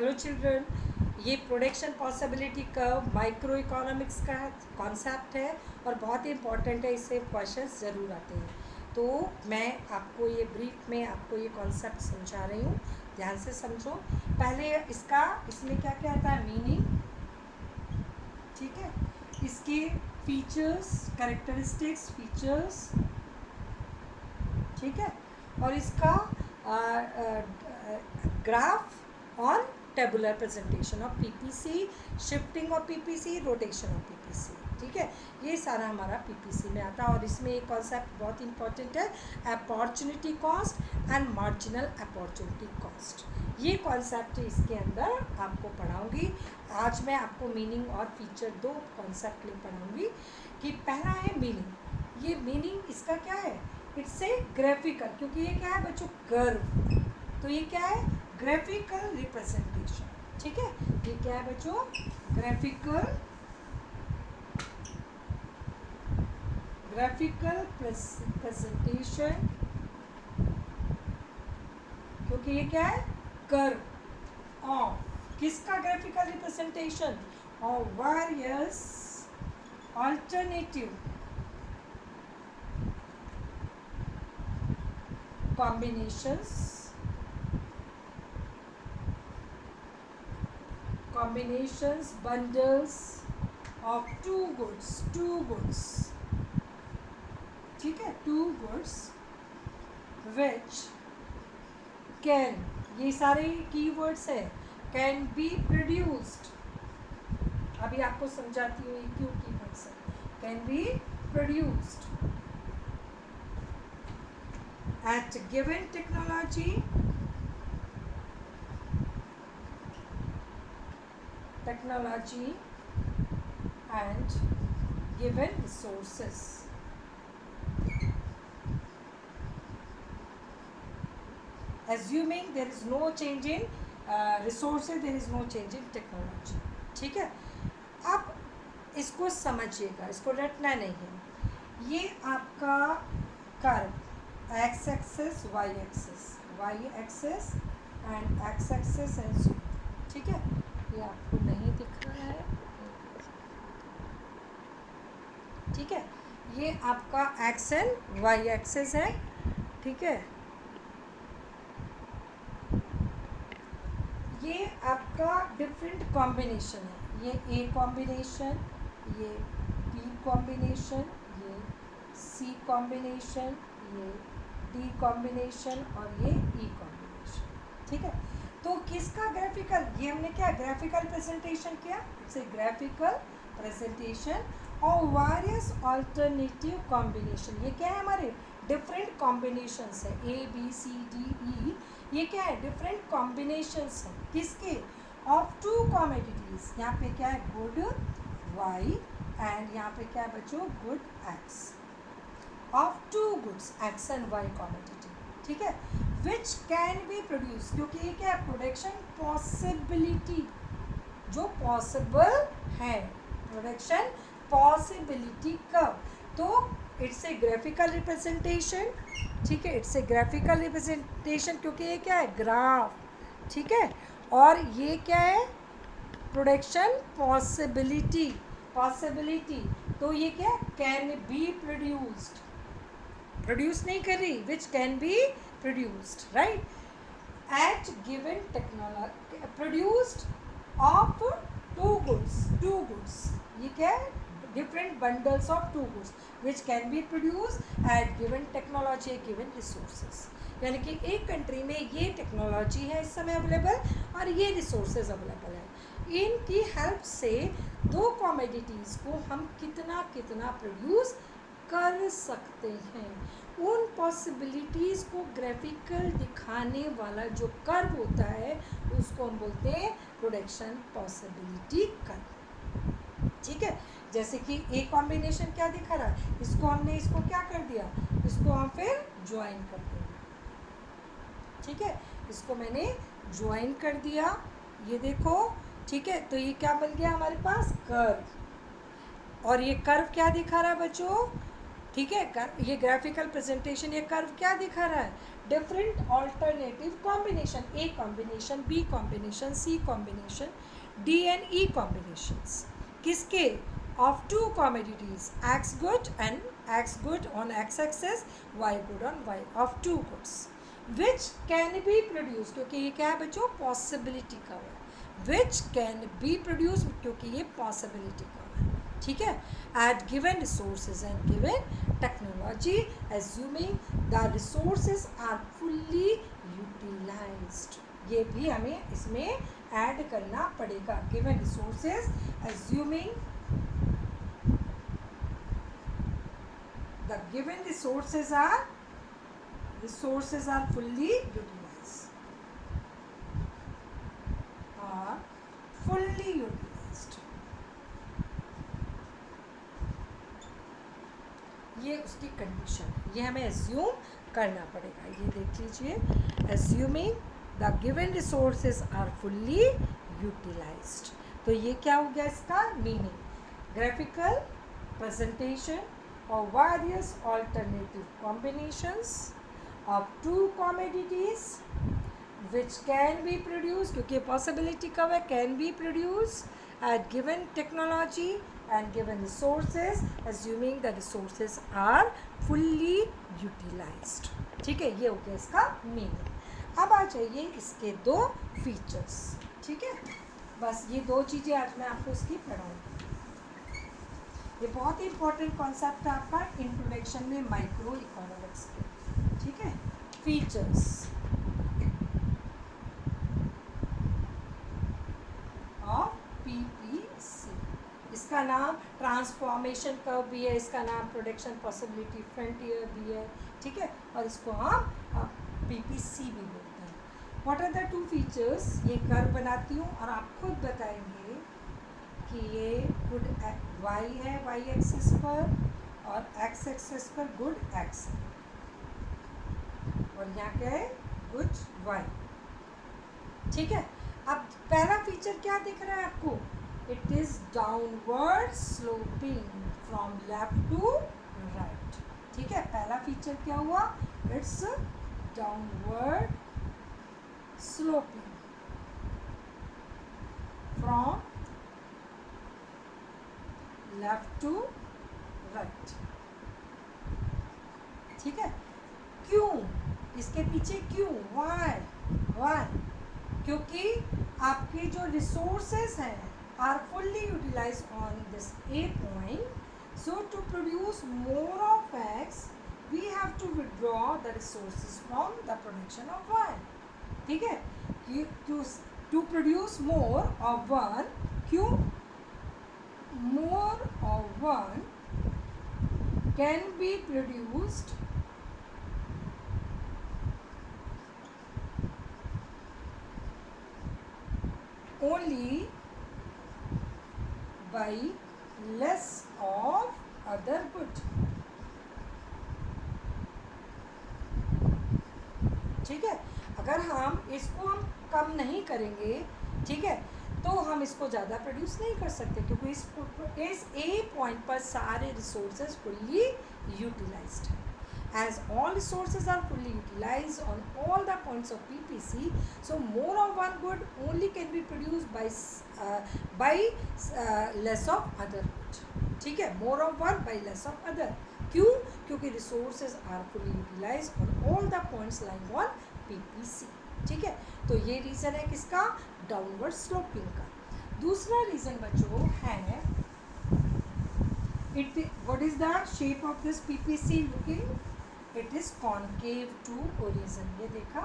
Hello children, ये production possibility curve micro economics का concept है और बहुत ही इम्पॉर्टेंट है। इससे क्वेश्चंस ज़रूर आते हैं। तो मैं आपको ये ब्रीफ में आपको ये कॉन्सेप्ट समझा रही हूँ, ध्यान से समझो। पहले इसमें क्या क्या आता है, मीनिंग, ठीक है, इसके फीचर्स, कैरेक्टरिस्टिक्स, फीचर्स, ठीक है, और इसका ग्राफ और tabular presentation of PPC, shifting of PPC, rotation of PPC, ठीक है, ये सारा हमारा पीपीसी में आता है। और इसमें एक कॉन्सेप्ट बहुत इंपॉर्टेंट है, opportunity cost and marginal opportunity cost. ये कॉन्सेप्ट इसके अंदर आपको पढ़ाऊंगी। आज मैं आपको मीनिंग और फीचर दो कॉन्सेप्ट में पढ़ाऊंगी। कि पहला है मीनिंग। ये मीनिंग इसका क्या है, इट्स ए ग्राफिकल, क्योंकि ये क्या है बच्चों, कर्व, तो ये क्या है, ग्राफिकल रिप्रेजेंटेशन, ठीक है। ये क्या है बच्चों, ग्राफिकल प्रेजेंटेशन, क्योंकि ये क्या है, कर्व ऑफ किसका, graphical representation of various alternative combinations, bundles of two goods, ठीक है, two goods which can, ये सारे कीवर्ड्स है, कैन बी प्रोड्यूस्ड। अभी आपको समझाती हूँ ये क्यों कीवर्ड्स है, can be produced at given technology and given resources. Assuming there is no change in resources, there is no change in technology, ठीक है। अब इसको समझिएगा, इसको रटना नहीं है। ये आपका curve X axis, Y axis and X axis and so, ठीक है। ये आपको नहीं दिख रहा है, ठीक है। ये आपका एक्स एंड वाई एक्सेस है, ठीक है। ये आपका डिफरेंट कॉम्बिनेशन है, ये ए कॉम्बिनेशन, ये बी कॉम्बिनेशन, ये सी कॉम्बिनेशन, ये डी कॉम्बिनेशन और ये ई कॉम्बिनेशन, ठीक है। तो किसका ग्राफिकल, ये हमने क्या ग्राफिकल प्रेजेंटेशन किया, इट्स ए ग्राफिकल प्रेजेंटेशन और वेरियस अल्टरनेटिव कॉम्बिनेशन। ये क्या है, हमारे डिफरेंट कॉम्बिनेशंस है, A B C D E, ये क्या है, डिफरेंट कॉम्बिनेशंस हैं किसके, ऑफ टू कॉमोडिटीज। यहाँ पे क्या है, गुड वाई एंड यहाँ पे क्या है बच्चों, good X, of two goods X and Y commodity, ठीक है। विच कैन बी प्रोड्यूस, क्योंकि ये क्या है, प्रोडक्शन पॉसिबिलिटी, जो पॉसिबल है, प्रोडक्शन पॉसिबिलिटी कब, तो इट्स ए ग्राफिकल रिप्रेजेंटेशन, ठीक है, इट्स ए ग्राफिकल रिप्रेजेंटेशन, क्योंकि ये क्या है, ग्राफ, ठीक है। और ये क्या है, प्रोडक्शन पॉसिबिलिटी, तो ये क्या, कैन बी प्रोड्यूस्ड, प्रोड्यूस नहीं कर रही, which can be produced, right, at given technology, produced of two goods, ये क्या है, different bundles of two goods which can be produced at given technology, given resources। यानी कि एक कंट्री में ये टेक्नोलॉजी है इस समय अवेलेबल और ये रिसोर्सेज अवेलेबल है, इनकी हेल्प से दो कॉमोडिटीज़ को हम कितना प्रोड्यूस कर सकते हैं। उन पॉसिबिलिटीज़ को ग्राफिकल दिखाने वाला जो कर्व होता है उसको हम बोलते हैं प्रोडक्शन पॉसिबिलिटी कर्व, ठीक है। जैसे कि ए कॉम्बिनेशन क्या दिखा रहा है, इसको क्या कर दिया, इसको हम फिर ज्वाइन कर देंगे, ठीक है, इसको मैंने ज्वाइन कर दिया, ये देखो, ठीक है। तो ये क्या बन गया हमारे पास, कर्व, और ये कर्व क्या दिखा रहा है बच्चों, ठीक है, ये ग्राफिकल प्रेजेंटेशन, ये कर्व क्या दिखा रहा है, different alternative combination, A combination, B combination, C combination, D and E combinations, किसके, of two commodities, X good and X good on X axis, Y good on Y, of two goods which can be produce, क्योंकि ये क्या है बच्चों, possibility का है, विच can be produce क्योंकि ये पॉसिबिलिटी का है, ठीक है, at given resources and given technology, assuming the resources are fully utilized, ये भी हमें इसमें ऐड करना पड़ेगा, given resources assuming the given resources are fully utilized, are fully utilized, ये उसकी कंडीशन, ये हमें एज्यूम करना पड़ेगा, ये देख लीजिए, assuming the given resources are fully utilised, तो ये क्या हो गया इसका meaning, graphical presentation of various alternative combinations of two commodities which can be produced, क्योंकि possibility कब है, can be produced at given technology and given resources, assuming the resources are fully utilized, ठीक है, ये हो गया इसका मीनिंग। अब आ जाइए इसके दो फीचर्स, ठीक है, बस ये दो चीज़ें आज मैं आपको इसकी पढ़ाऊँगी, ये बहुत ही इंपॉर्टेंट कॉन्सेप्ट है आपका इंट्रोडक्शन में माइक्रो इकोनॉमिक्स के, ठीक है, फीचर्स ऑफ पीपीसी, इसका नाम ट्रांसफॉर्मेशन कर्व भी है, इसका नाम प्रोडक्शन पॉसिबिलिटी फ्रंटियर भी है, ठीक है, और इसको हम पीपीसी भी बोलते हैं। What are the two features, ये कर्व बनाती हूँ और आप खुद बताएंगे कि ये गुड वाई है, वाई एक्सिस पर, और एक्स एक्सिस पर गुड एक्स है, और यहाँ क्या है, गुड वाई, ठीक है। अब पहला फीचर क्या दिख रहा है आपको, it is downward sloping from left to right, ठीक है, पहला फीचर क्या हुआ, it's downward sloping from left to right, ठीक है, क्यों, इसके पीछे क्यों, वाई, क्योंकि आपके जो रिसोर्सेस हैं are fully utilize on this a point, so to produce more of X we have to withdraw the resources from the production of Y, ठीक है, to produce more of one, क्यों, more of one can be produced only by less of other good, ठीक है, अगर हम इसको हम कम नहीं करेंगे, ठीक है, तो हम इसको ज़्यादा प्रोड्यूस नहीं कर सकते, क्योंकि इस ए पॉइंट पर सारे रिसोर्सेज फुल्ली यूटिलाइज्ड हैं, as all resources are fully utilized on all the points of PPC, so more of one good only can be produced by less of other good, ठीक है, more of one by less of other, क्यों, क्योंकि resources are fully utilized on all the points lying on PPC, ठीक है, तो ये reason है किसका, डाउनवर्ड स्लोपिंग का। दूसरा रीज़न बच्चों है, it what is the shape of this PPC looking, it is concave to origin, ये देखा,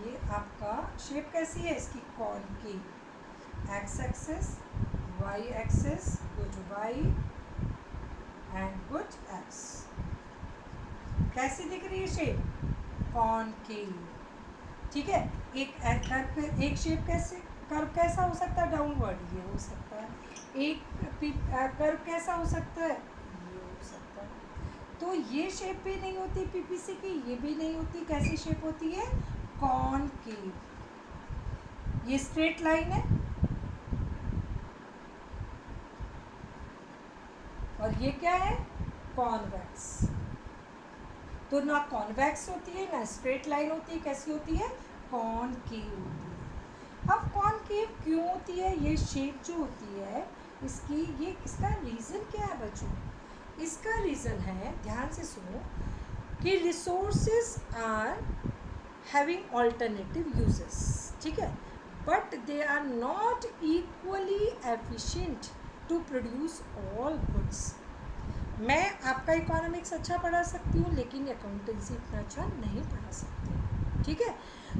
ये आपका शेप कैसी है इसकी, concave, X axis, Y axis, good Y and good X, कैसी दिख रही है शेप, कॉनकेव, ठीक है, एक शेप कैसे, कर्व कैसा हो सकता है, डाउनवर्ड, ये हो सकता है, एक कर्व कैसा हो सकता है, ये हो सकता है, तो ये शेप भी नहीं होती पीपीसी की, ये भी नहीं होती, कैसी शेप होती है, कॉनकेव, ये स्ट्रेट लाइन है, और ये क्या है, कॉन्वेक्स। तो ना कॉन्वेक्स होती है ना स्ट्रेट लाइन होती है, कैसी होती है? कॉनकेव होती है। अब कॉनकेव क्यों होती है? ये शेप जो होती है इसकी, ये इसका रीज़न क्या है बच्चों? इसका रीज़न है, ध्यान से सुनो, कि resources are having alternative uses, ठीक है, but they are not equally efficient to produce all goods. मैं आपका इकोनॉमिक्स अच्छा पढ़ा सकती हूँ लेकिन अकाउंटेंसी इतना अच्छा नहीं पढ़ा सकती, ठीक है।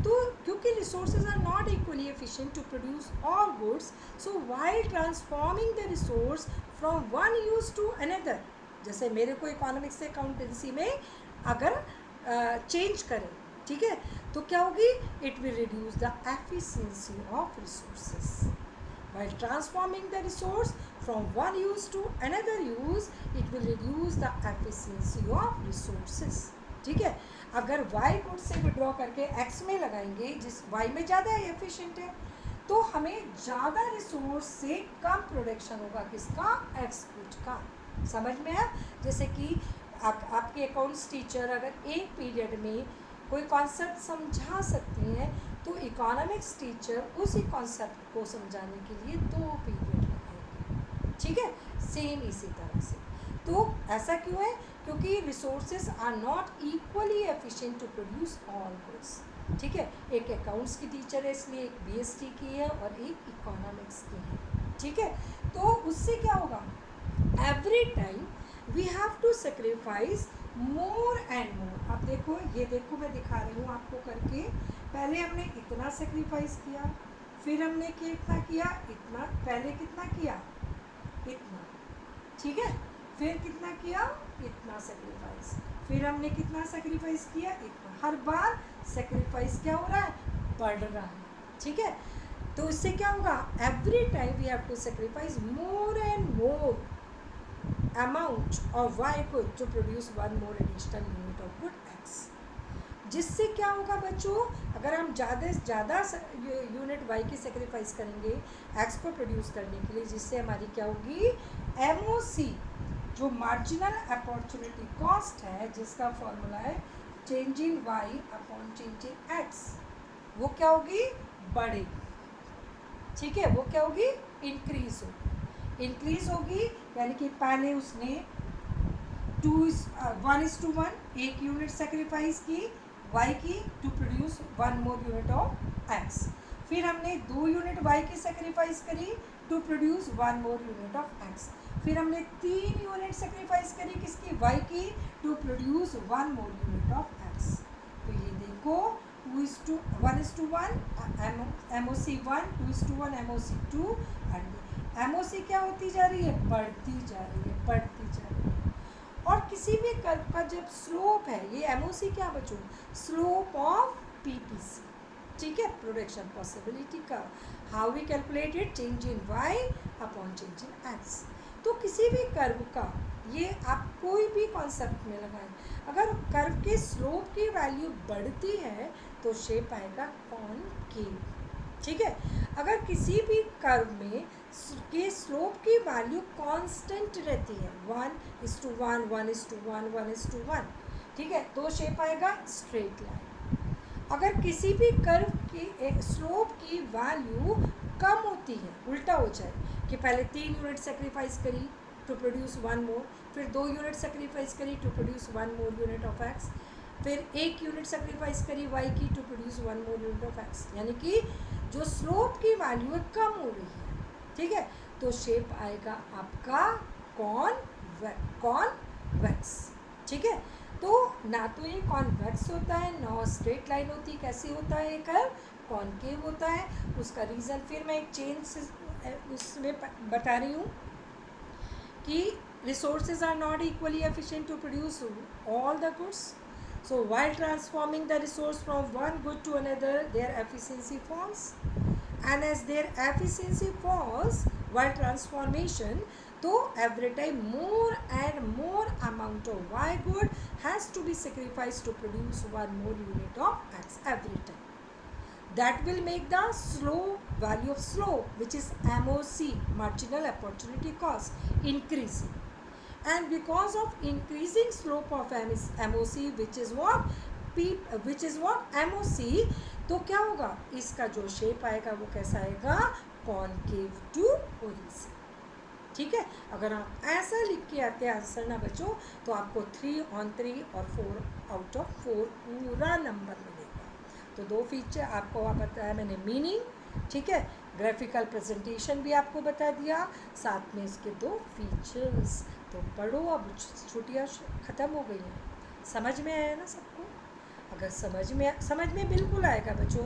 तो क्योंकि resources are not equally efficient to produce all goods, so while transforming the resource from one use to another, जैसे मेरे को इकोनॉमिक्स से अकाउंटेंसी में अगर चेंज करें, ठीक है, तो क्या होगी? It will reduce the efficiency of resources. While transforming the resource from one use to another use, it will reduce the efficiency of resources, ठीक है। अगर y गुड से विड्रॉ करके x में लगाएंगे, जिस y में ज़्यादा एफिशिएंट है, तो हमें ज़्यादा रिसोर्स से कम प्रोडक्शन होगा, किसका? x गुड का। समझ में है? जैसे कि आपके अकाउंट्स टीचर अगर एक पीरियड में कोई कॉन्सेप्ट समझा सकती हैं, तो इकोनॉमिक्स टीचर उसी कॉन्सेप्ट को समझाने के लिए 2 पीरियड लगाएंगे, ठीक है। सेम इसी तरह से। तो ऐसा क्यों है? क्योंकि resources are not equally efficient to produce all goods, ठीक है। एक अकाउंट्स की टीचर है इसलिए एक बीएसटी की है और एक इकोनॉमिक्स की है, ठीक है। तो उससे क्या होगा? Every time we have to sacrifice more and more. अब देखो, ये देखो मैं दिखा रही हूँ आपको करके। पहले हमने इतना सेक्रीफाइस किया, फिर हमने कितना किया? इतना। पहले कितना किया? इतना, ठीक है। फिर कितना किया? इतना सेक्रीफाइस। फिर हमने कितना सेक्रीफाइस किया? इतना। हर बार सेक्रीफाइस क्या हो रहा है? बढ़ रहा है, ठीक है। तो इससे क्या होगा? Every time we have to sacrifice more and more amount of y good to produce one more additional unit of good x। जिससे क्या होगा बच्चों? अगर हम ज़्यादा से ज़्यादा यूनिट y की सेक्रीफाइस करेंगे x को प्रोड्यूस करने के लिए, जिससे हमारी क्या होगी? MOC, जो मार्जिनल अपॉर्चुनिटी कॉस्ट है, जिसका फॉर्मूला है change in y upon change in x, वो क्या होगी? बढ़ेगी, ठीक है। वो क्या होगी? इंक्रीज होगी। इंक्रीज होगी यानी कि पहले उसने 1:1 एक यूनिट सेक्रीफाइस की y की to produce one more unit of x। फिर हमने 2 यूनिट y की सेक्रीफाइस करी to produce one more unit of x। फिर हमने 3 यूनिट सेक्रीफाइस करी किसकी? y की to produce one more unit of x। तो ये देखो 1:1 MOC 1, 2:1 MOC 2, एंड MOC क्या होती जा रही है? बढ़ती जा रही है, बढ़ती जा रही है। और किसी भी कर्व का जब स्लोप है, ये MOC क्या बच्चों? स्लोप ऑफ PPC, ठीक है, प्रोडक्शन पॉसिबिलिटी का। How we calculated? Change in y upon change in x। तो किसी भी कर्व का, ये आप कोई भी कॉन्सेप्ट में लगाएं, अगर कर्व के स्लोप की वैल्यू बढ़ती है तो शेप आएगा कॉनकेव, ठीक है। अगर किसी भी कर्व में के स्लोप की वैल्यू कांस्टेंट रहती है 1:1, 1:1, 1:1, ठीक है, तो शेप आएगा स्ट्रेट लाइन। अगर किसी भी कर्व की स्लोप की वैल्यू कम होती है, उल्टा हो जाए कि पहले 3 यूनिट सेक्रीफाइस करी टू प्रोड्यूस वन मोर, फिर 2 यूनिट सेक्रीफाइस करी to produce one more unit of X, फिर 1 यूनिट सेक्रीफाइस करी y की to produce one more unit of x, यानी कि जो स्लोप की वैल्यू है कम हो रही है, ठीक है, तो शेप आएगा आपका कॉन्वेक्स, ठीक है। तो ना तो ये कॉन्वेक्स होता है ना स्ट्रेट लाइन होती, कैसी होता है? एक कॉनकेव होता है। उसका रीज़न फिर मैं एक चेंज से उसमें बता रही हूँ कि resources are not equally efficient to produce all the goods. So while transforming the resource from one good to another, their efficiency falls. And as their efficiency falls while transformation, so every time more and more amount of y good has to be sacrificed to produce one more unit of x every time. That will make the value of slope, which is MOC, marginal opportunity cost, increasing. and because of increasing slope of MOC which is what MOC, तो क्या होगा, इसका जो shape आएगा वो कैसा आएगा, concave to origin. ठीक है, अगर आप ऐसा लिख के आते हैं आंसर ना बच्चों, तो आपको 3/3 और 4/4 पूरा नंबर मिलेगा। तो 2 फीचर आपको बताया मैंने, मीनिंग, ठीक है, ग्राफिकल प्रेजेंटेशन भी आपको बता दिया, साथ में इसके 2 फीचर्स। तो पढ़ो, अब छुट्टियाँ ख़त्म हो गई हैं, समझ में आया ना सबको? अगर समझ में बिल्कुल आएगा बच्चों।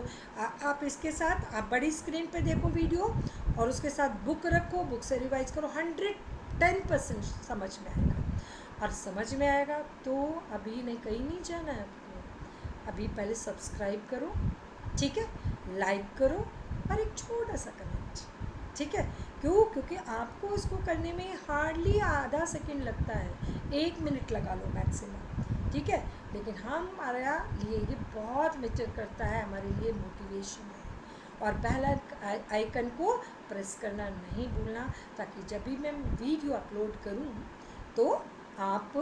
आप इसके साथ आप बड़ी स्क्रीन पे देखो वीडियो, और उसके साथ बुक रखो, बुक से रिवाइज करो, 110% समझ में आएगा। और समझ में आएगा तो अभी नहीं, कहीं नहीं जाना है आपको, अभी पहले सब्सक्राइब करो, ठीक है, लाइक करो, और एक छोटा सा कमेंट, ठीक है। क्यों? क्योंकि आपको इसको करने में हार्डली आधा सेकंड लगता है, 1 मिनट लगा लो मैक्सिमम, ठीक है। लेकिन हमारा लिए ये बहुत मैटर करता है, हमारे लिए मोटिवेशन है। और पहला आइकन को प्रेस करना नहीं भूलना, ताकि जब भी मैं वीडियो अपलोड करूं तो आप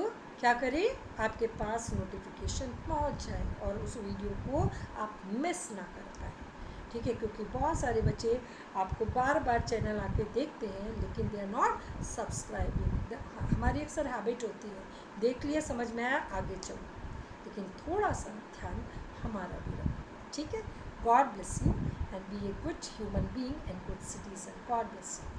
क्या करें, आपके पास नोटिफिकेशन पहुंच जाए और उस वीडियो को आप मिस ना कर पाए, ठीक है। क्योंकि बहुत सारे बच्चे आपको बार बार चैनल आके देखते हैं, लेकिन दे आर नॉट सब्सक्राइबिंग। हमारी अक्सर हैबिट होती है, देख लिया, समझ में आया, आगे चलो, लेकिन थोड़ा सा ध्यान हमारा भी रखो, ठीक है। God bless you and be a good human being and good citizen. God bless you.